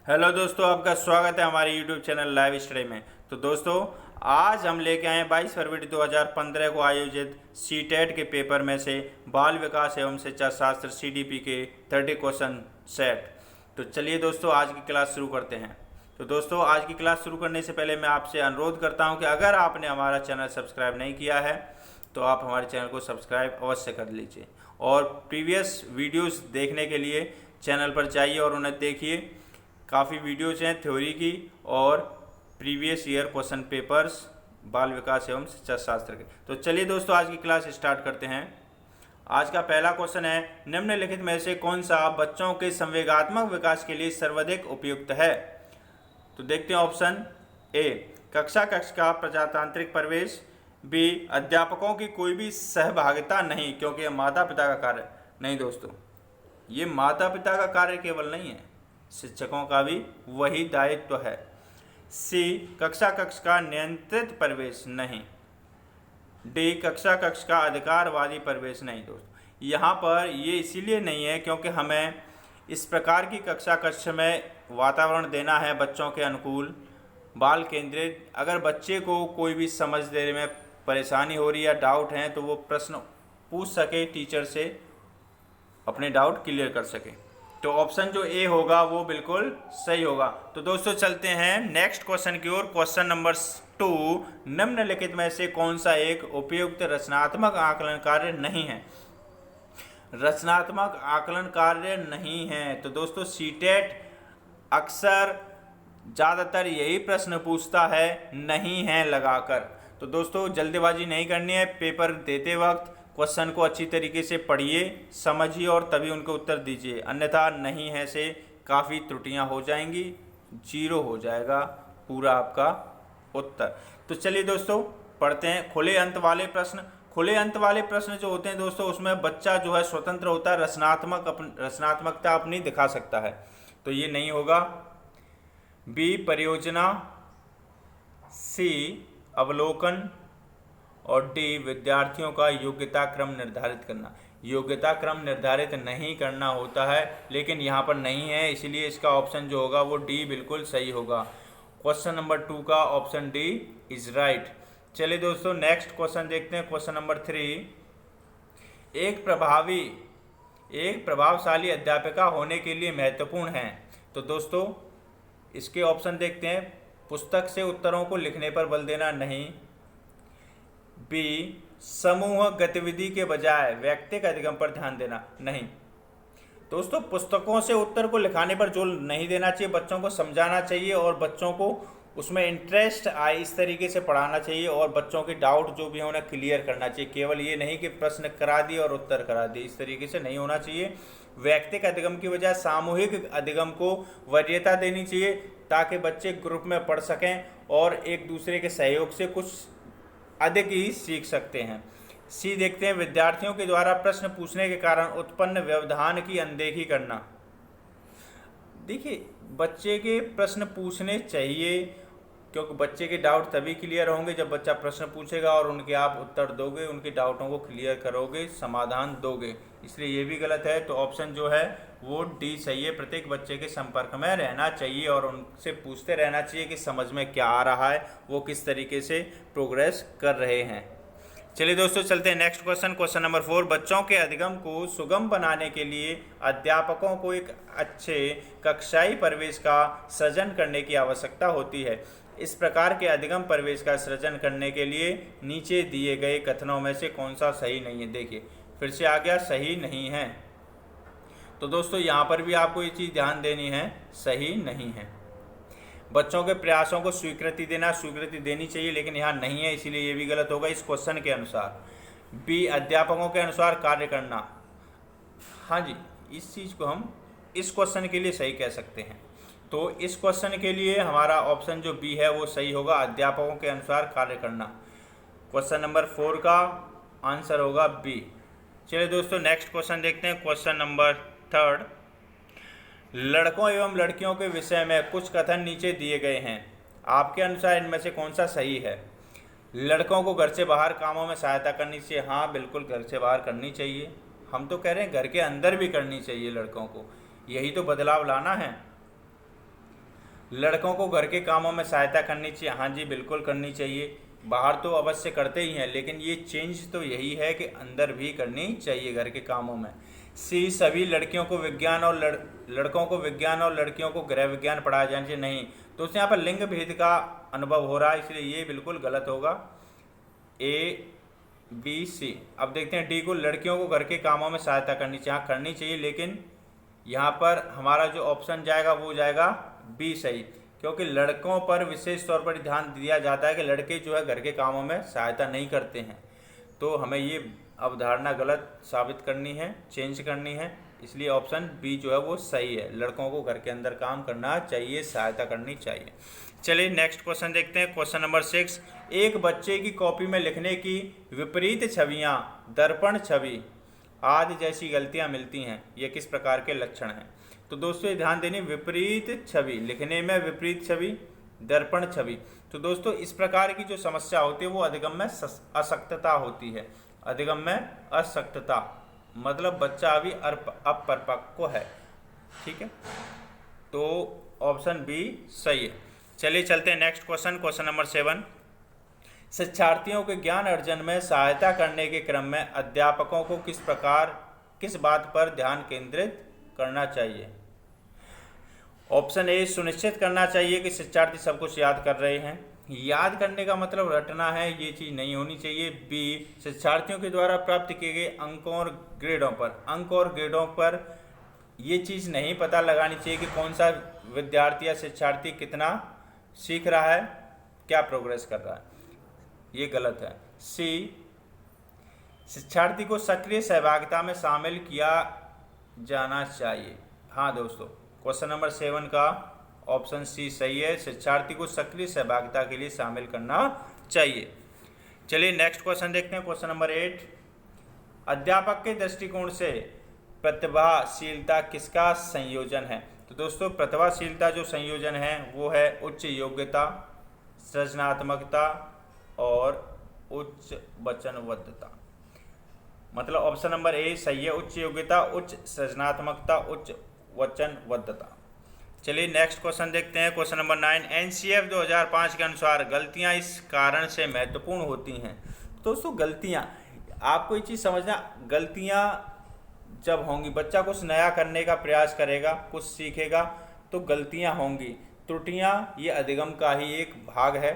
Hello दोस्तों, आपका स्वागत है हमारे यूट्यूब चैनल लाइव स्टडी में। तो दोस्तों, आज हम लेके आए 22 फरवरी 2015 को आयोजित सीटेट के पेपर में से बाल विकास एवं शिक्षा शास्त्र सीडीपी के 30 क्वेश्चन सेट। तो चलिए दोस्तों, आज की क्लास शुरू करते हैं। तो दोस्तों, आज की क्लास शुरू करने से पहले मैं आपसे अनुरोध करता हूं कि अगर आपने हमारा चैनल सब्सक्राइब नहीं किया है तो आप हमारे चैनल को सब्सक्राइब अवश्य कर लीजिए और प्रीवियस वीडियोस देखने के लिए चैनल पर जाइए और उन्हें देखिए। काफ़ी वीडियोज हैं थ्योरी की और प्रीवियस ईयर क्वेश्चन पेपर्स बाल विकास एवं शिक्षा शास्त्र के। तो चलिए दोस्तों, आज की क्लास स्टार्ट करते हैं। आज का पहला क्वेश्चन है, निम्नलिखित में से कौन सा बच्चों के संवेगात्मक विकास के लिए सर्वाधिक उपयुक्त है? तो देखते हैं ऑप्शन ए, कक्षा का प्रजातांत्रिक प्रवेश। बी, अध्यापकों की कोई भी सहभागिता नहीं क्योंकि यह माता पिता का कार्य नहीं। दोस्तों, ये माता पिता का कार्य केवल नहीं है, शिक्षकों का भी वही दायित्व है। सी, कक्षा का नियंत्रित प्रवेश नहीं। डी, कक्षा का अधिकारवादी प्रवेश नहीं। दोस्तों, यहाँ पर ये इसीलिए नहीं है क्योंकि हमें इस प्रकार की कक्षा में वातावरण देना है बच्चों के अनुकूल, बाल केंद्रित। अगर बच्चे को कोई भी समझने में परेशानी हो रही है या डाउट है तो वो प्रश्न पूछ सके, टीचर से अपने डाउट क्लियर कर सके। तो ऑप्शन जो ए होगा वो बिल्कुल सही होगा। तो दोस्तों, चलते हैं नेक्स्ट क्वेश्चन की ओर। क्वेश्चन नंबर 2, निम्नलिखित में से कौन सा एक उपयुक्त रचनात्मक आकलन कार्य नहीं है? रचनात्मक आकलन कार्य नहीं है। तो दोस्तों, सीटेट अक्सर ज़्यादातर यही प्रश्न पूछता है, नहीं है लगाकर। तो दोस्तों, जल्दबाजी नहीं करनी है। पेपर देते वक्त क्वेश्चन को अच्छी तरीके से पढ़िए, समझिए और तभी उनके उत्तर दीजिए, अन्यथा नहीं है से काफ़ी त्रुटियां हो जाएंगी, जीरो हो जाएगा पूरा आपका उत्तर। तो चलिए दोस्तों, पढ़ते हैं खुले अंत वाले प्रश्न। खुले अंत वाले प्रश्न जो होते हैं दोस्तों, उसमें बच्चा जो है स्वतंत्र होता है, रचनात्मकता अपनी दिखा सकता है। तो ये नहीं होगा। बी, परियोजना। सी, अवलोकन। और डी, विद्यार्थियों का योग्यता क्रम निर्धारित करना। योग्यता क्रम निर्धारित नहीं करना होता है, लेकिन यहाँ पर नहीं है, इसलिए इसका ऑप्शन जो होगा वो डी बिल्कुल सही होगा। क्वेश्चन नंबर 2 का ऑप्शन डी इज राइट। चलिए दोस्तों, नेक्स्ट क्वेश्चन देखते हैं। क्वेश्चन नंबर 3, एक प्रभावशाली अध्यापिका होने के लिए महत्वपूर्ण है। तो दोस्तों, इसके ऑप्शन देखते हैं। पुस्तक से उत्तरों को लिखने पर बल देना नहीं। बी, समूह गतिविधि के बजाय व्यक्तिगत अधिगम पर ध्यान देना नहीं। दोस्तों, पुस्तकों से उत्तर को लिखाने पर जोर नहीं देना चाहिए, बच्चों को समझाना चाहिए और बच्चों को उसमें इंटरेस्ट आए इस तरीके से पढ़ाना चाहिए और बच्चों के डाउट जो भी है उन्हें क्लियर करना चाहिए। केवल ये नहीं कि प्रश्न करा दिए और उत्तर करा दिए, इस तरीके से नहीं होना चाहिए। व्यक्तिगत अधिगम की बजाय सामूहिक अधिगम को वरीयता देनी चाहिए ताकि बच्चे ग्रुप में पढ़ सकें और एक दूसरे के सहयोग से कुछ अधिक ही सीख सकते हैं। सी देखते हैं, विद्यार्थियों के द्वारा प्रश्न पूछने के कारण उत्पन्न व्यवधान की अनदेखी करना। देखिए, बच्चे के प्रश्न पूछने चाहिए क्योंकि बच्चे के डाउट तभी क्लियर होंगे जब बच्चा प्रश्न पूछेगा और उनके आप उत्तर दोगे, उनके डाउटों को क्लियर करोगे, समाधान दोगे। इसलिए ये भी गलत है। तो ऑप्शन जो है वो डी सही है। प्रत्येक बच्चे के संपर्क में रहना चाहिए और उनसे पूछते रहना चाहिए कि समझ में क्या आ रहा है, वो किस तरीके से प्रोग्रेस कर रहे हैं। चलिए दोस्तों, चलते हैं नेक्स्ट क्वेश्चन। क्वेश्चन नंबर 4, बच्चों के अधिगम को सुगम बनाने के लिए अध्यापकों को एक अच्छे कक्षाई परिवेश का सृजन करने की आवश्यकता होती है। इस प्रकार के अधिगम परिवेश का सृजन करने के लिए नीचे दिए गए कथनों में से कौन सा सही नहीं है? देखिए, फिर से आ गया, सही नहीं है। तो दोस्तों, यहाँ पर भी आपको ये चीज़ ध्यान देनी है, सही नहीं है। बच्चों के प्रयासों को स्वीकृति देनी चाहिए, लेकिन यहाँ नहीं है, इसीलिए ये भी गलत होगा इस क्वेश्चन के अनुसार। बी, अध्यापकों के अनुसार कार्य करना। हाँ जी, इस चीज़ को हम इस क्वेश्चन के लिए सही कह सकते हैं। तो इस क्वेश्चन के लिए हमारा ऑप्शन जो बी है वो सही होगा, अध्यापकों के अनुसार कार्य करना। क्वेश्चन नंबर 4 का आंसर होगा बी। चलिए दोस्तों, नेक्स्ट क्वेश्चन देखते हैं। क्वेश्चन नंबर 3, लड़कों एवं लड़कियों के विषय में कुछ कथन नीचे दिए गए हैं। आपके अनुसार इनमें से कौन सा सही है? लड़कों को घर से बाहर कामों में सहायता करनी चाहिए। हाँ, बिल्कुल घर से बाहर करनी चाहिए। हम तो कह रहे हैं घर के अंदर भी करनी चाहिए लड़कों को, यही तो बदलाव लाना है। लड़कों को घर के कामों में सहायता करनी चाहिए, हाँ जी बिल्कुल करनी चाहिए। बाहर तो अवश्य करते ही हैं, लेकिन ये चेंज तो यही है कि अंदर भी करनी चाहिए घर के कामों में। सी, सभी लड़कियों को विज्ञान और लड़कों को विज्ञान और लड़कियों को गृह विज्ञान पढ़ाया जाना चाहिए, नहीं। तो उससे यहाँ पर लिंग भेद का अनुभव हो रहा है, इसलिए ये बिल्कुल गलत होगा। ए, बी, सी। अब देखते हैं डी को, लड़कियों को घर के कामों में सहायता करनी चाहिए, हाँ करनी चाहिए, लेकिन यहाँ पर हमारा जो ऑप्शन जाएगा वो जाएगा बी सही, क्योंकि लड़कों पर विशेष तौर पर ध्यान दिया जाता है कि लड़के जो है घर के कामों में सहायता नहीं करते हैं। तो हमें ये अवधारणा गलत साबित करनी है, चेंज करनी है, इसलिए ऑप्शन बी जो है वो सही है। लड़कों को घर के अंदर काम करना चाहिए, सहायता करनी चाहिए। चलिए नेक्स्ट क्वेश्चन देखते हैं, क्वेश्चन नंबर 6। एक बच्चे की कॉपी में लिखने की विपरीत छवियां, दर्पण छवि आदि जैसी गलतियां मिलती हैं, ये किस प्रकार के लक्षण हैं? तो दोस्तों ये ध्यान देने, विपरीत छवि, लिखने में विपरीत छवि, दर्पण छवि। तो दोस्तों इस प्रकार की जो समस्या होती है वो अधिगम में अशक्तता होती है। अधिगम में अशक्तता मतलब बच्चा अभी अपरिपक्व है, ठीक है। तो ऑप्शन बी सही है। चलिए चलते हैं नेक्स्ट क्वेश्चन, क्वेश्चन नंबर 7। शिक्षार्थियों के ज्ञान अर्जन में सहायता करने के क्रम में अध्यापकों को किस बात पर ध्यान केंद्रित करना चाहिए? ऑप्शन ए, सुनिश्चित करना चाहिए कि शिक्षार्थी सब कुछ याद कर रहे हैं। याद करने का मतलब रटना है, ये चीज़ नहीं होनी चाहिए। बी, शिक्षार्थियों के द्वारा प्राप्त किए गए अंक और ग्रेडों पर ये चीज़ नहीं पता लगानी चाहिए कि कौन सा विद्यार्थी या शिक्षार्थी कितना सीख रहा है, क्या प्रोग्रेस कर रहा है, ये गलत है। सी, शिक्षार्थी को सक्रिय सहभागिता में शामिल किया जाना चाहिए। हाँ दोस्तों, क्वेश्चन नंबर 7 का ऑप्शन सी सही है, शिक्षार्थी को सक्रिय सहभागिता के लिए शामिल करना चाहिए। चलिए नेक्स्ट क्वेश्चन देखते हैं, क्वेश्चन नंबर 8। अध्यापक के दृष्टिकोण से प्रतिभाशीलता किसका संयोजन है? तो दोस्तों प्रतिभाशीलता जो संयोजन है वो है उच्च योग्यता, सृजनात्मकता और उच्च वचनबद्धता। मतलब ऑप्शन नंबर ए सही है, उच्च योग्यता, उच्च सृजनात्मकता, उच्च वचनबद्धता। चलिए नेक्स्ट क्वेश्चन देखते हैं, क्वेश्चन नंबर 9। एनसीएफ 2005 के अनुसार गलतियां इस कारण से महत्वपूर्ण होती हैं। दोस्तों गलतियां, आपको ये चीज़ समझना, गलतियां जब होंगी, बच्चा कुछ नया करने का प्रयास करेगा, कुछ सीखेगा तो गलतियां होंगी। त्रुटियां ये अधिगम का ही एक भाग है।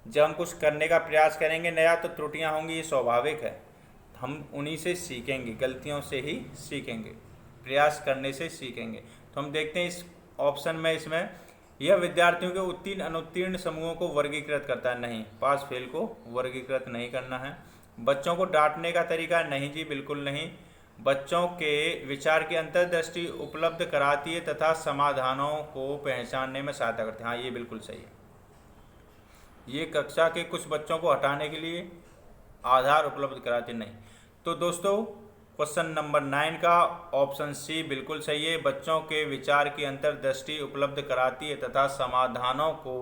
जब हम कुछ करने का प्रयास करेंगे नया तो त्रुटियां होंगी, ये स्वाभाविक है। हम उन्हीं से सीखेंगे, गलतियों से ही सीखेंगे, प्रयास करने से सीखेंगे। तो हम देखते हैं इस ऑप्शन में, इसमें यह विद्यार्थियों के उत्तीर्ण अनुत्तीर्ण समूहों को वर्गीकृत करता है, नहीं। पास फेल को वर्गीकृत नहीं करना है। बच्चों को डांटने का तरीका, नहीं जी बिल्कुल नहीं। बच्चों के विचार की अंतर्दृष्टि उपलब्ध कराती है तथा समाधानों को पहचानने में सहायता करती है, हाँ ये बिल्कुल सही है। ये कक्षा के कुछ बच्चों को हटाने के लिए आधार उपलब्ध कराते, नहीं। तो दोस्तों क्वेश्चन नंबर 9 का ऑप्शन सी बिल्कुल सही है, बच्चों के विचार की अंतर्दृष्टि उपलब्ध कराती है तथा समाधानों को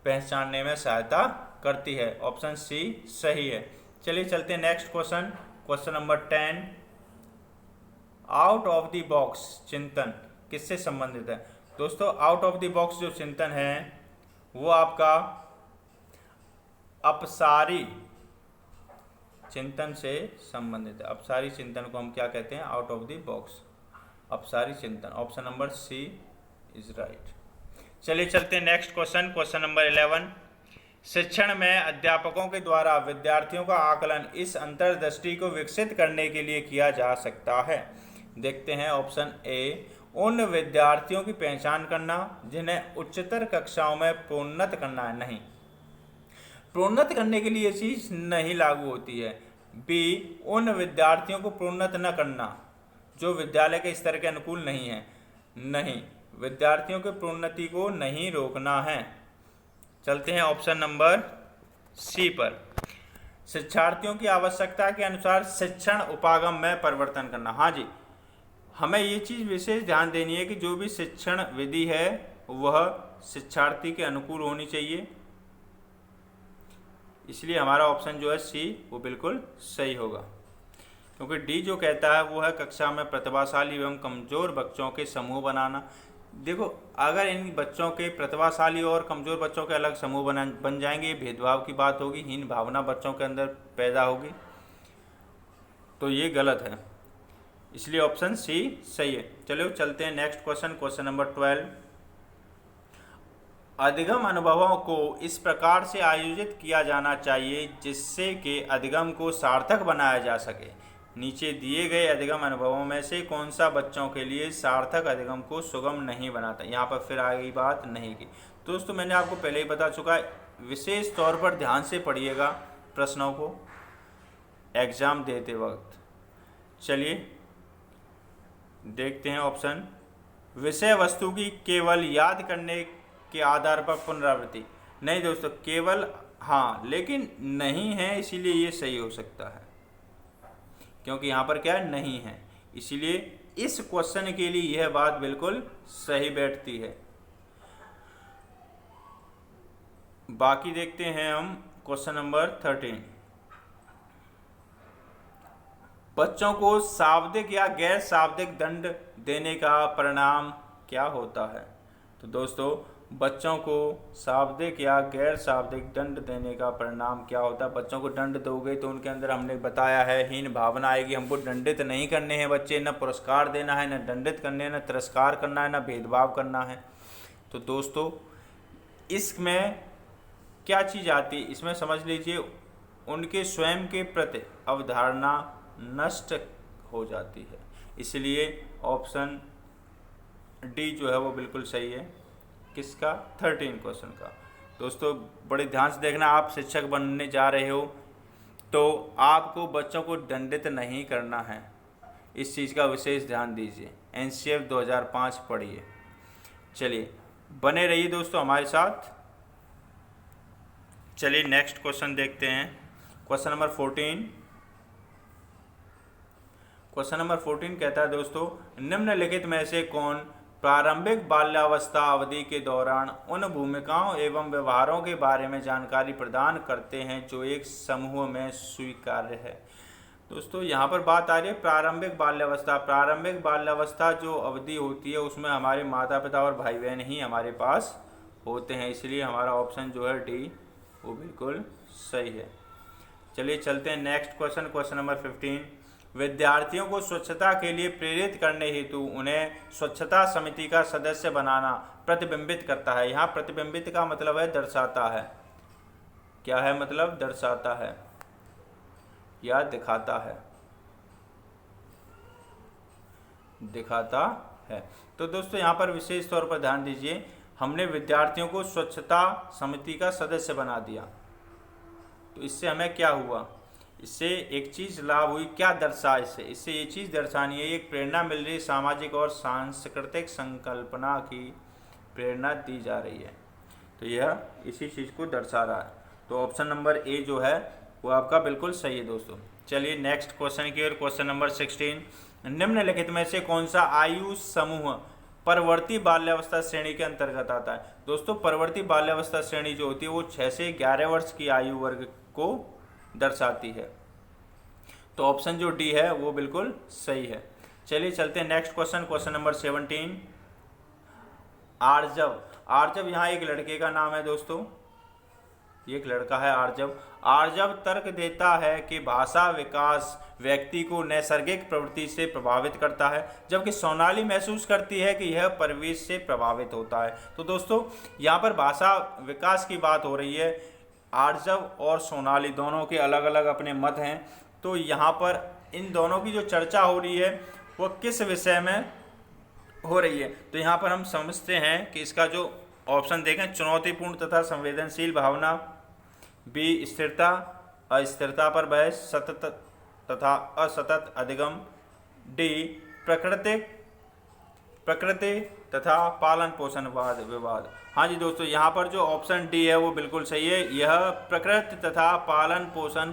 पहचानने में सहायता करती है। ऑप्शन सी सही है। चलिए चलते हैं next question, question number 10। Out of the box चिंतन किससे संबंधित है? दोस्तों आउट ऑफ द बॉक्स जो चिंतन है वो आपका अपसारी चिंतन से संबंधित है। अपसारी चिंतन को हम क्या कहते हैं? आउट ऑफ द बॉक्स, अपसारी चिंतन। Option number C is right. चलिए चलते हैं नेक्स्ट क्वेश्चन, क्वेश्चन नंबर 11। शिक्षण में अध्यापकों के द्वारा विद्यार्थियों का आकलन इस अंतर्दृष्टि को विकसित करने के लिए किया जा सकता है। देखते हैं ऑप्शन ए, उन विद्यार्थियों की पहचान करना जिन्हें उच्चतर कक्षाओं में प्रोन्नत करना है, नहीं। प्रोन्नत करने के लिए ये चीज़ नहीं लागू होती है। बी, उन विद्यार्थियों को प्रोन्नत न करना जो विद्यालय के स्तर के अनुकूल नहीं है, नहीं। विद्यार्थियों के प्रोन्नति को नहीं रोकना है। चलते हैं ऑप्शन नंबर सी पर, शिक्षार्थियों की आवश्यकता के अनुसार शिक्षण उपागम में परिवर्तन करना। हाँ जी, हमें ये चीज़ विशेष ध्यान देनी है कि जो भी शिक्षण विधि है वह शिक्षार्थी के अनुकूल होनी चाहिए, इसलिए हमारा ऑप्शन जो है सी वो बिल्कुल सही होगा। क्योंकि डी जो कहता है वो है कक्षा में प्रतिभाशाली एवं कमज़ोर बच्चों के समूह बनाना। देखो, अगर इन बच्चों के प्रतिभाशाली और कमज़ोर बच्चों के अलग समूह बन जाएंगे, ये भेदभाव की बात होगी, हीन भावना बच्चों के अंदर पैदा होगी, तो ये गलत है। इसलिए ऑप्शन सी सही है। चलो चलते हैं नेक्स्ट क्वेश्चन, क्वेश्चन नंबर 12। अधिगम अनुभवों को इस प्रकार से आयोजित किया जाना चाहिए जिससे कि अधिगम को सार्थक बनाया जा सके। नीचे दिए गए अधिगम अनुभवों में से कौन सा बच्चों के लिए सार्थक अधिगम को सुगम नहीं बनाता। यहाँ पर फिर आगे बात नहीं की। दोस्तों, मैंने आपको पहले ही बता चुका है, विशेष तौर पर ध्यान से पढ़िएगा प्रश्नों को एग्जाम देते वक्त। चलिए देखते हैं ऑप्शन। विषय वस्तु की केवल याद करने के आधार पर पुनरावृत्ति। नहीं दोस्तों, केवल हाँ, लेकिन नहीं है, इसीलिए ये सही हो सकता है, क्योंकि यहाँ पर क्या है, नहीं है, इसीलिए इस क्वेश्चन के लिए यह बात बिल्कुल सही बैठती है। बाकी देखते हैं हम क्वेश्चन नंबर 13। बच्चों को शाब्दिक या गैर शाब्दिक दंड देने का परिणाम क्या होता है। तो दोस्तों, बच्चों को शाब्दिक या गैर शाब्दिक दंड देने का परिणाम क्या होता है। बच्चों को दंड दोगे तो उनके अंदर हमने बताया है हीन भावना आएगी। हमको दंडित नहीं करने हैं बच्चे, न पुरस्कार देना है, न दंडित करने हैं, न तिरस्कार करना है, न भेदभाव करना है। तो दोस्तों, इसमें क्या चीज़ आती है, इसमें समझ लीजिए उनके स्वयं के प्रति अवधारणा नष्ट हो जाती है। इसलिए ऑप्शन डी जो है वो बिल्कुल सही है। किसका? 13 क्वेश्चन का। दोस्तों, बड़े ध्यान से देखना, आप शिक्षक बनने जा रहे हो तो आपको बच्चों को दंडित नहीं करना है, इस चीज़ का विशेष ध्यान दीजिए। एनसीएफ 2005 पढ़िए। चलिए बने रहिए दोस्तों हमारे साथ। चलिए नेक्स्ट क्वेश्चन देखते हैं, क्वेश्चन नंबर 14। क्वेश्चन नंबर 14 कहता है दोस्तों, निम्नलिखित में से कौन प्रारंभिक बाल्यावस्था अवधि के दौरान उन भूमिकाओं एवं व्यवहारों के बारे में जानकारी प्रदान करते हैं जो एक समूह में स्वीकार्य है। दोस्तों, यहाँ पर बात आ रही है प्रारंभिक बाल्यावस्था। प्रारंभिक बाल्यावस्था जो अवधि होती है उसमें हमारे माता पिता और भाई बहन ही हमारे पास होते हैं, इसलिए हमारा ऑप्शन जो है डी वो बिल्कुल सही है। चलिए चलते हैं नेक्स्ट क्वेश्चन, क्वेश्चन नंबर 15। विद्यार्थियों को स्वच्छता के लिए प्रेरित करने हेतु उन्हें स्वच्छता समिति का सदस्य बनाना प्रतिबिंबित करता है। यहाँ प्रतिबिंबित का मतलब है दर्शाता है। क्या है मतलब? दर्शाता है या दिखाता है, दिखाता है। तो दोस्तों, यहाँ पर विशेष तौर पर ध्यान दीजिए, हमने विद्यार्थियों को स्वच्छता समिति का सदस्य बना दिया, तो इससे हमें क्या हुआ? इससे एक चीज़ लाभ हुई। क्या दर्शा? इससे ये चीज़ दर्शानी है, एक प्रेरणा मिल रही है, सामाजिक और सांस्कृतिक संकल्पना की प्रेरणा दी जा रही है, तो यह इसी चीज़ को दर्शा रहा है। तो ऑप्शन नंबर ए जो है वो आपका बिल्कुल सही है दोस्तों। चलिए नेक्स्ट क्वेश्चन की ओर, क्वेश्चन नंबर 16। निम्नलिखित में से कौन सा आयु समूह परवर्ती बाल्यावस्था श्रेणी के अंतर्गत आता है। दोस्तों, परवर्ती बाल्यावस्था श्रेणी जो होती है वो 6 से 11 वर्ष की आयु वर्ग को दर्शाती है, तो ऑप्शन जो डी है वो बिल्कुल सही है। चलिए चलते हैं नेक्स्ट क्वेश्चन, क्वेश्चन नंबर 17। आर्जव। आर्जव यहाँ एक लड़के का नाम है दोस्तों, ये एक लड़का है आर्जव। आर्जव तर्क देता है कि भाषा विकास व्यक्ति को नैसर्गिक प्रवृत्ति से प्रभावित करता है, जबकि सोनाली महसूस करती है कि यह परिवेश से प्रभावित होता है। तो दोस्तों, यहाँ पर भाषा विकास की बात हो रही है। आर्जव और सोनाली दोनों के अलग अलग अपने मत हैं, तो यहाँ पर इन दोनों की जो चर्चा हो रही है वो किस विषय में हो रही है। तो यहाँ पर हम समझते हैं कि इसका जो ऑप्शन देखें, चुनौतीपूर्ण तथा संवेदनशील भावना, बी स्थिरता अस्थिरता पर बहस, सतत तथा असतत अधिगम, डी प्रकृति तथा पालन पोषण वाद विवाद। हाँ जी दोस्तों, यहाँ पर जो ऑप्शन डी है वो बिल्कुल सही है, यह प्रकृति तथा पालन पोषण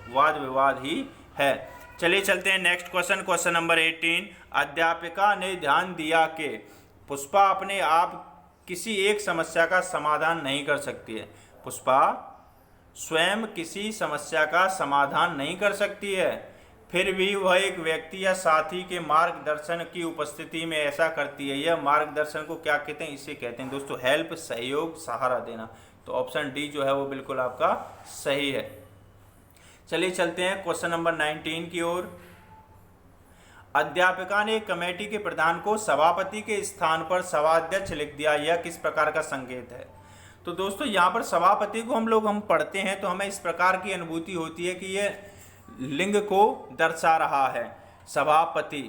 वाद विवाद ही है। चलिए चलते हैं नेक्स्ट क्वेश्चन, क्वेश्चन नंबर 18। अध्यापिका ने ध्यान दिया कि पुष्पा अपने आप किसी एक समस्या का समाधान नहीं कर सकती है। पुष्पा स्वयं किसी समस्या का समाधान नहीं कर सकती है, फिर भी वह एक व्यक्ति या साथी के मार्गदर्शन की उपस्थिति में ऐसा करती है। यह मार्गदर्शन को क्या कहते हैं? इसे कहते हैं दोस्तों हेल्प, सहयोग, सहारा देना। तो ऑप्शन डी जो है वो बिल्कुल आपका सही है। चलिए चलते हैं क्वेश्चन नंबर 19 की ओर। अध्यापिका ने कमेटी के प्रधान को सभापति के स्थान पर सभाध्यक्ष लिख दिया, यह किस प्रकार का संकेत है? तो दोस्तों यहाँ पर सभापति को हम पढ़ते हैं तो हमें इस प्रकार की अनुभूति होती है कि यह लिंग को दर्शा रहा है, सभापति।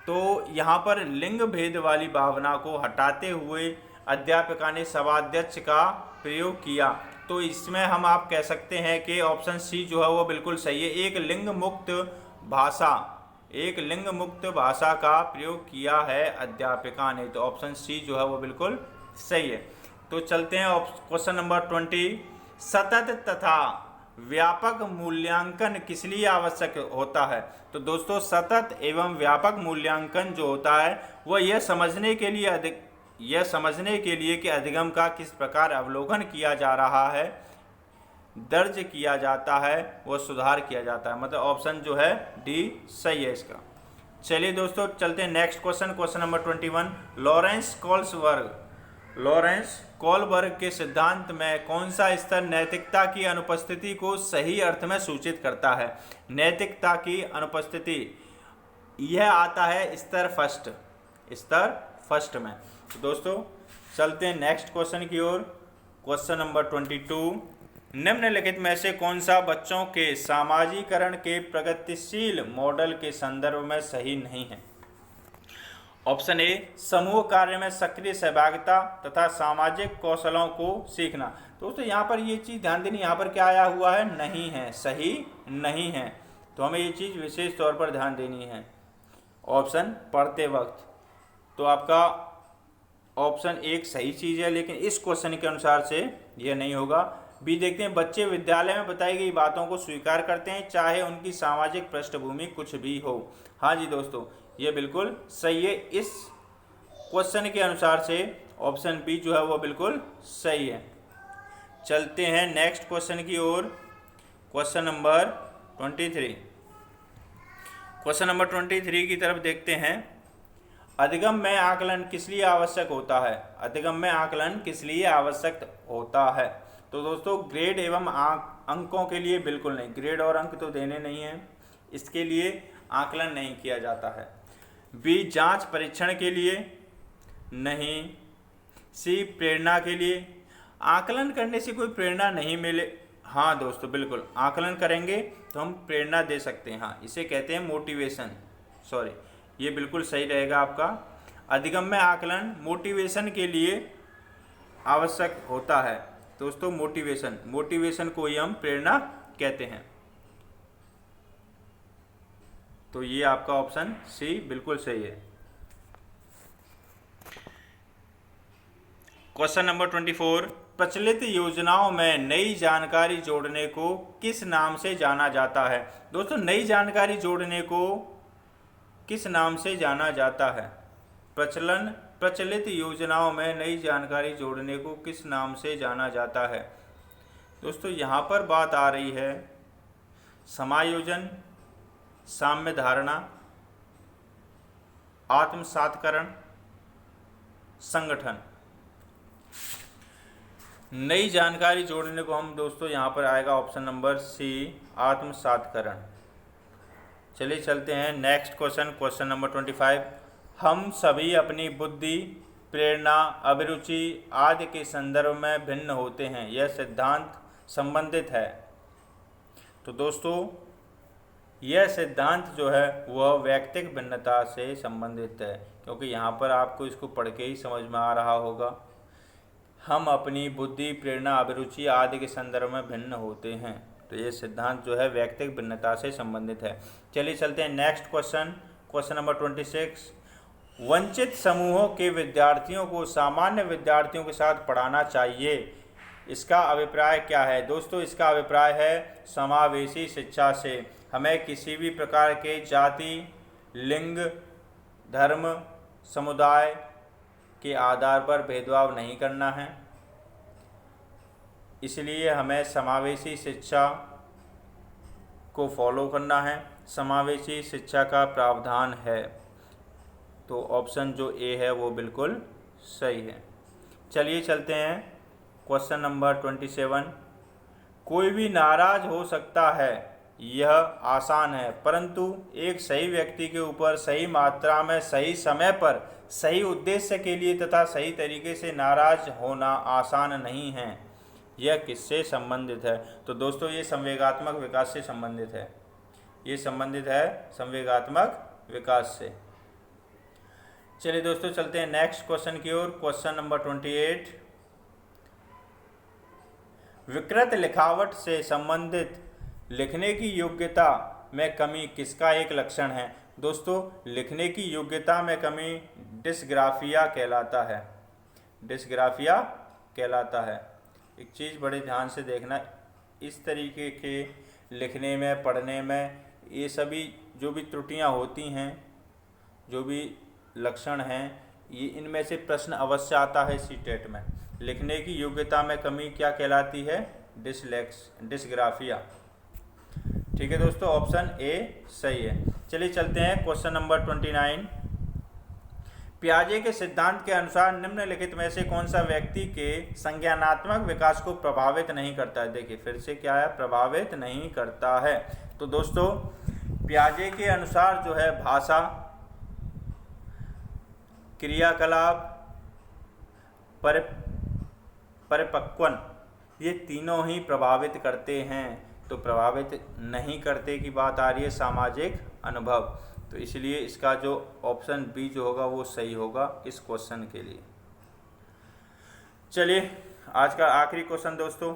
तो यहाँ पर लिंग भेद वाली भावना को हटाते हुए अध्यापिका ने सभाध्यक्ष का प्रयोग किया। तो इसमें हम आप कह सकते हैं कि ऑप्शन सी जो है वो बिल्कुल सही है। एक लिंग मुक्त भाषा का प्रयोग किया है अध्यापिका ने। तो ऑप्शन सी जो है वो बिल्कुल सही है। तो चलते हैं क्वेश्चन नंबर 20। सतत तथा व्यापक मूल्यांकन किस लिए आवश्यक होता है? तो दोस्तों सतत एवं व्यापक मूल्यांकन जो होता है वह यह समझने के लिए कि अधिगम का किस प्रकार अवलोकन किया जा रहा है, दर्ज किया जाता है, वो सुधार किया जाता है। मतलब ऑप्शन जो है डी सही है इसका। चलिए दोस्तों चलते हैं next question number 21। Lawrence Kohlberg के सिद्धांत में कौन सा स्तर नैतिकता की अनुपस्थिति को सही अर्थ में सूचित करता है? नैतिकता की अनुपस्थिति यह आता है स्तर फर्स्ट में। तो दोस्तों चलते हैं नेक्स्ट क्वेश्चन की ओर। Question number 22। निम्नलिखित में से कौन सा बच्चों के सामाजिकरण के प्रगतिशील मॉडल के संदर्भ में सही नहीं है? ऑप्शन ए, समूह कार्य में सक्रिय सहभागिता तथा सामाजिक कौशलों को सीखना। दोस्तों यहाँ पर ये चीज़ ध्यान देनी, यहाँ पर क्या आया हुआ है? नहीं है, सही नहीं है। तो हमें ये चीज़ विशेष तौर पर ध्यान देनी है ऑप्शन पढ़ते वक्त। तो आपका ऑप्शन एक सही चीज़ है, लेकिन इस क्वेश्चन के अनुसार से यह नहीं होगा। बी देखते हैं, बच्चे विद्यालय में बताई गई बातों को स्वीकार करते हैं चाहे उनकी सामाजिक पृष्ठभूमि कुछ भी हो। हाँ जी दोस्तों, ये बिल्कुल सही है। इस क्वेश्चन के अनुसार से ऑप्शन बी जो है वो बिल्कुल सही है। चलते हैं नेक्स्ट क्वेश्चन की ओर। Question number 23। क्वेश्चन नंबर 23 की तरफ देखते हैं। अधिगम में आकलन किस लिए आवश्यक होता है? अधिगम में आकलन किस लिए आवश्यक होता है? तो दोस्तों ग्रेड एवं अंकों के लिए बिल्कुल नहीं, ग्रेड और अंक तो देने नहीं हैं, इसके लिए आकलन नहीं किया जाता है। बी, जांच परीक्षण के लिए नहीं। सी, प्रेरणा के लिए। आकलन करने से कोई प्रेरणा नहीं मिले। हाँ दोस्तों बिल्कुल, आकलन करेंगे तो हम प्रेरणा दे सकते हैं। हाँ, इसे कहते हैं मोटिवेशन। सॉरी, ये बिल्कुल सही रहेगा आपका। अधिगम में आकलन मोटिवेशन के लिए आवश्यक होता है। दोस्तों मोटिवेशन को ही हम प्रेरणा कहते हैं। तो ये आपका ऑप्शन सी बिल्कुल सही है। Question number 24। प्रचलित योजनाओं में नई जानकारी जोड़ने को किस नाम से जाना जाता है? दोस्तों नई जानकारी जोड़ने को किस नाम से जाना जाता है? प्रचलित योजनाओं में नई जानकारी जोड़ने को किस नाम से जाना जाता है? दोस्तों यहाँ पर बात आ रही है समायोजन, साम्य धारणा, आत्मसातकरण, संगठन। नई जानकारी जोड़ने को हम दोस्तों यहाँ पर आएगा ऑप्शन नंबर सी, आत्मसातकरण। चलिए चलते हैं नेक्स्ट क्वेश्चन नंबर 25। हम सभी अपनी बुद्धि, प्रेरणा, अभिरुचि आदि के संदर्भ में भिन्न होते हैं, यह सिद्धांत संबंधित है। तो दोस्तों यह सिद्धांत जो है वह वैयक्तिक भिन्नता से संबंधित है, क्योंकि यहाँ पर आपको इसको पढ़ के ही समझ में आ रहा होगा। हम अपनी बुद्धि, प्रेरणा, अभिरुचि आदि के संदर्भ में भिन्न होते हैं। तो ये सिद्धांत जो है वैयक्तिक भिन्नता से संबंधित है। चलिए चलते हैं नेक्स्ट क्वेश्चन नंबर 26। वंचित समूहों के विद्यार्थियों को सामान्य विद्यार्थियों के साथ पढ़ाना चाहिए, इसका अभिप्राय क्या है? दोस्तों इसका अभिप्राय है समावेशी शिक्षा से हमें किसी भी प्रकार के जाति, लिंग, धर्म, समुदाय के आधार पर भेदभाव नहीं करना है। इसलिए हमें समावेशी शिक्षा को फॉलो करना है। समावेशी शिक्षा का प्रावधान है। तो ऑप्शन जो ए है वो बिल्कुल सही है। चलिए चलते हैं क्वेश्चन नंबर 27। कोई भी नाराज हो सकता है, यह आसान है, परंतु एक सही व्यक्ति के ऊपर सही मात्रा में सही समय पर सही उद्देश्य के लिए तथा सही तरीके से नाराज होना आसान नहीं है। यह किससे संबंधित है? तो दोस्तों ये संवेगात्मक विकास से संबंधित है। ये संबंधित है संवेगात्मक विकास से। चलिए दोस्तों चलते हैं नेक्स्ट क्वेश्चन की ओर। Question number 28। विकृत लिखावट से संबंधित लिखने की योग्यता में कमी किसका एक लक्षण है? दोस्तों लिखने की योग्यता में कमी डिस्ग्राफिया कहलाता है। डिस्ग्राफिया कहलाता है। एक चीज़ बड़े ध्यान से देखना, इस तरीके के लिखने में पढ़ने में ये सभी जो भी त्रुटियां होती हैं, जो भी लक्षण हैं, ये इनमें से प्रश्न अवश्य आता है सीटेट में। लिखने की योग्यता में कमी क्या कहलाती है? डिस्ग्राफिया। ठीक है दोस्तों, ऑप्शन ए सही है। चलिए चलते हैं क्वेश्चन नंबर 29। पियाजे के सिद्धांत के अनुसार निम्नलिखित में से कौन सा व्यक्ति के संज्ञानात्मक विकास को प्रभावित नहीं करता है? देखिए फिर से क्या है, प्रभावित नहीं करता है। तो दोस्तों पियाजे के अनुसार जो है भाषा, क्रियाकलाप, परिपक्वन, ये तीनों ही प्रभावित करते हैं। तो प्रभावित नहीं करते की बात आ रही है सामाजिक अनुभव। तो इसलिए इसका जो ऑप्शन बी जो होगा वो सही होगा इस क्वेश्चन के लिए। चलिए आज का आखिरी क्वेश्चन दोस्तों,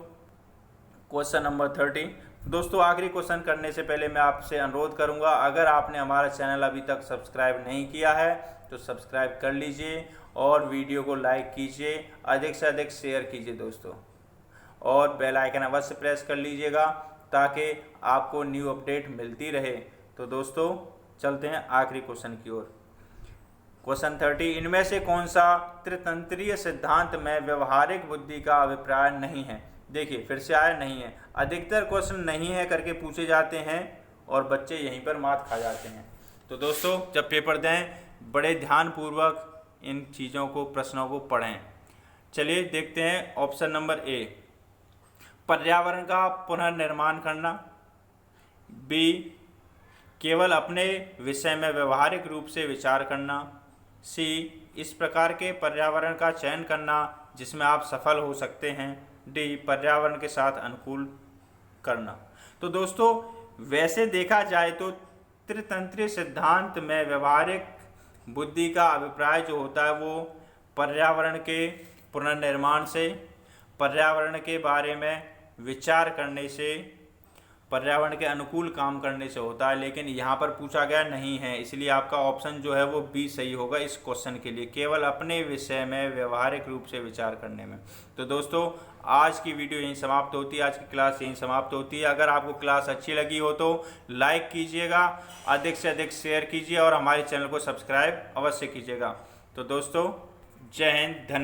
क्वेश्चन नंबर 30। दोस्तों आखिरी क्वेश्चन करने से पहले मैं आपसे अनुरोध करूंगा, अगर आपने हमारा चैनल अभी तक सब्सक्राइब नहीं किया है तो सब्सक्राइब कर लीजिए और वीडियो को लाइक कीजिए, अधिक से अधिक शेयर कीजिए दोस्तों, और बेल आइकन अवश्य प्रेस कर लीजिएगा ताकि आपको न्यू अपडेट मिलती रहे। तो दोस्तों चलते हैं आखिरी क्वेश्चन की ओर। क्वेश्चन 30। इनमें से कौन सा त्रितंत्रीय सिद्धांत में व्यवहारिक बुद्धि का अभिप्राय नहीं है? देखिए फिर से आया नहीं है। अधिकतर क्वेश्चन नहीं है करके पूछे जाते हैं और बच्चे यहीं पर मात खा जाते हैं। तो दोस्तों जब पेपर दें बड़े ध्यानपूर्वक इन चीज़ों को, प्रश्नों को पढ़ें। चलिए देखते हैं ऑप्शन नंबर ए, पर्यावरण का पुनर्निर्माण करना। बी, केवल अपने विषय में व्यवहारिक रूप से विचार करना। सी, इस प्रकार के पर्यावरण का चयन करना जिसमें आप सफल हो सकते हैं। डी, पर्यावरण के साथ अनुकूल करना। तो दोस्तों वैसे देखा जाए तो त्रितंत्रीय सिद्धांत में व्यवहारिक बुद्धि का अभिप्राय जो होता है वो पर्यावरण के पुनर्निर्माण से, पर्यावरण के बारे में विचार करने से, पर्यावरण के अनुकूल काम करने से होता है। लेकिन यहाँ पर पूछा गया नहीं है, इसलिए आपका ऑप्शन जो है वो बी सही होगा इस क्वेश्चन के लिए, केवल अपने विषय में व्यवहारिक रूप से विचार करने में। तो दोस्तों आज की वीडियो यहीं समाप्त होती है, आज की क्लास यहीं समाप्त होती है। अगर आपको क्लास अच्छी लगी हो तो लाइक कीजिएगा, अधिक से अधिक शेयर कीजिए और हमारे चैनल को सब्सक्राइब अवश्य कीजिएगा। तो दोस्तों जय हिंद, धन्यवाद।